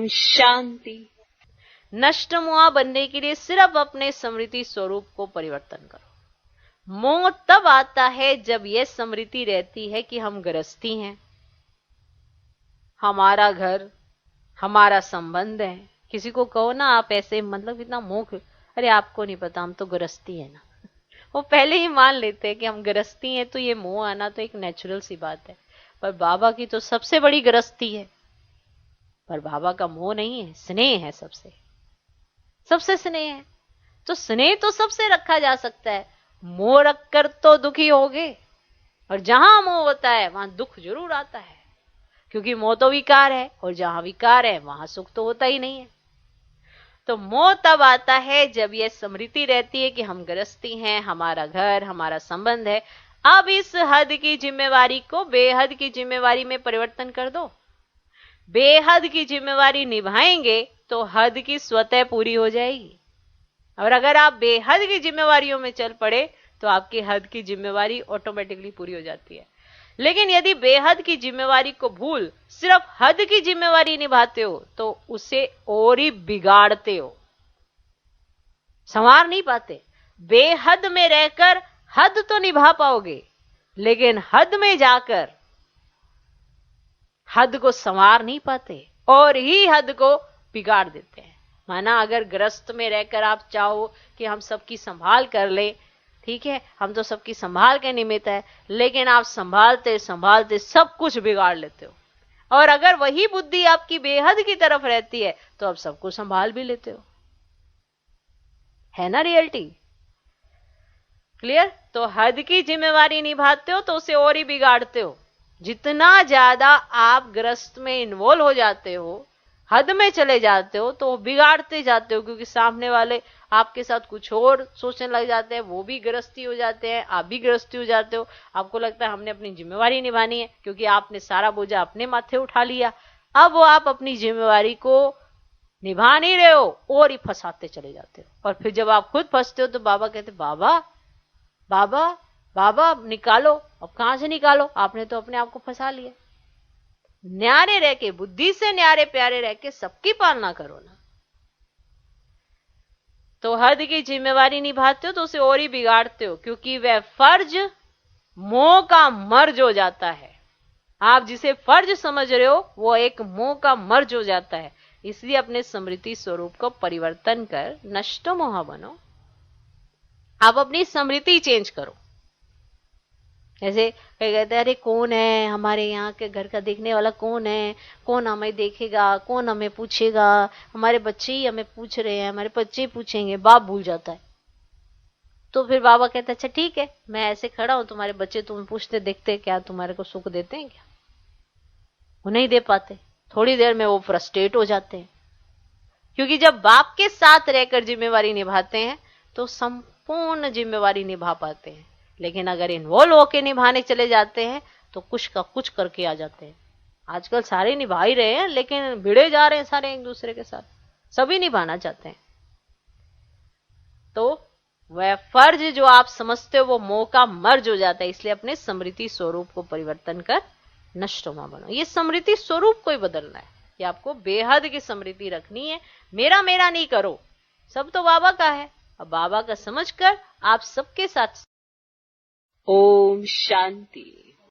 शांति। नष्ट मोह बनने के लिए सिर्फ अपने स्मृति स्वरूप को परिवर्तन करो। मोह तब आता है जब यह स्मृति रहती है कि हम गृहस्थी हैं, हमारा घर, हमारा संबंध है। किसी को कहो ना आप ऐसे मतलब इतना मोह, अरे आपको नहीं पता हम तो गृहस्थी है ना। वो पहले ही मान लेते हैं कि हम गृहस्थी हैं, तो ये मोह आना तो एक नेचुरल सी बात है। पर बाबा की तो सबसे बड़ी गृहस्थी है। पर बाबा का मोह नहीं है, स्नेह है। सबसे सबसे स्नेह है। तो स्नेह तो सबसे रखा जा सकता है। मोह रखकर तो दुखी होगे, और जहां मोह होता है वहां दुख जरूर आता है, क्योंकि मोह तो विकार है, और जहां विकार है वहां सुख तो होता ही नहीं है। तो मोह तब आता है जब यह स्मृति रहती है कि हम गृहस्थी हैं, हमारा घर, हमारा संबंध है। अब इस हद की जिम्मेवारी को बेहद की जिम्मेवारी में परिवर्तन कर दो। बेहद की जिम्मेवारी निभाएंगे तो हद की स्वतः पूरी हो जाएगी। और अगर आप बेहद की जिम्मेवारियों में चल पड़े तो आपकी हद की जिम्मेवारी ऑटोमेटिकली पूरी हो जाती है। लेकिन यदि बेहद की जिम्मेवारी को भूल सिर्फ हद की जिम्मेवारी निभाते हो तो उसे और ही बिगाड़ते हो, संवार नहीं पाते। बेहद में रहकर हद तो निभा पाओगे, लेकिन हद में जाकर हद को संवार नहीं पाते और ही हद को बिगाड़ देते हैं। माना अगर ग्रस्त में रहकर आप चाहो कि हम सबकी संभाल कर ले, ठीक है, हम तो सबकी संभाल के निमित्त है, लेकिन आप संभालते संभालते सब कुछ बिगाड़ लेते हो। और अगर वही बुद्धि आपकी बेहद की तरफ रहती है तो आप सबको संभाल भी लेते हो। है ना रियलिटी? क्लियर? तो हद की जिम्मेवारी निभाते हो तो उसे और ही बिगाड़ते हो। जितना ज्यादा आप ग्रस्त में इन्वॉल्व हो जाते हो, हद में चले जाते हो, तो बिगाड़ते जाते हो, क्योंकि सामने वाले आपके साथ कुछ और सोचने लग जाते हैं, वो भी गृहस्थी हो जाते हैं, आप भी गृहस्थी हो जाते हो। आपको लगता है हमने अपनी जिम्मेवारी निभानी है, क्योंकि आपने सारा बोझा अपने माथे उठा लिया। अब वो आप अपनी जिम्मेवारी को निभा नहीं रहे हो और ही फंसाते चले जाते हो। और फिर जब आप खुद फंसते हो तो बाबा कहते बाबा बाबा बाबा निकालो। अब कहां से निकालो? आपने तो अपने आप को फंसा लिया। न्यारे रह के, बुद्धि से न्यारे प्यारे रह के सबकी पालना करो ना। तो हद की जिम्मेवारी निभाते हो तो उसे और ही बिगाड़ते हो, क्योंकि वह फर्ज मोह का मर्ज हो जाता है। आप जिसे फर्ज समझ रहे हो वो एक मोह का मर्ज हो जाता है। इसलिए अपने स्मृति स्वरूप को परिवर्तन कर नष्ट मोह बनो। आप अपनी स्मृति चेंज करो। जैसे कहते हैं अरे कौन है हमारे यहाँ के घर का देखने वाला, कौन है, कौन हमें देखेगा, कौन हमें पूछेगा, हमारे बच्चे ही हमें पूछ रहे हैं, हमारे बच्चे ही पूछेंगे। बाप भूल जाता है। तो फिर बाबा कहते अच्छा ठीक है, मैं ऐसे खड़ा हूं, तुम्हारे बच्चे तुम्हें पूछते देखते क्या तुम्हारे को सुख देते हैं क्या? वो नहीं दे पाते। थोड़ी देर में वो फ्रस्ट्रेट हो जाते हैं, क्योंकि जब बाप के साथ रहकर जिम्मेवारी निभाते हैं तो संपूर्ण जिम्मेवारी निभा पाते हैं। लेकिन अगर इन्वॉल्व होके निभाने चले जाते हैं तो कुछ का कुछ करके आ जाते हैं। आजकल सारे निभा ही रहे हैं, लेकिन भिड़े जा रहे हैं सारे एक दूसरे के साथ, सभी निभाना चाहते हैं। तो वह फर्ज जो आप समझते हो वो मोह का मर्ज हो जाता है। इसलिए अपने स्मृति स्वरूप को परिवर्तन कर नष्ट मत बनो। ये स्मृति स्वरूप को ही बदलना है कि आपको बेहद की स्मृति रखनी है। मेरा मेरा नहीं करो, सब तो बाबा का है। अब बाबा का समझकर आप सबके साथ। ओम शांति।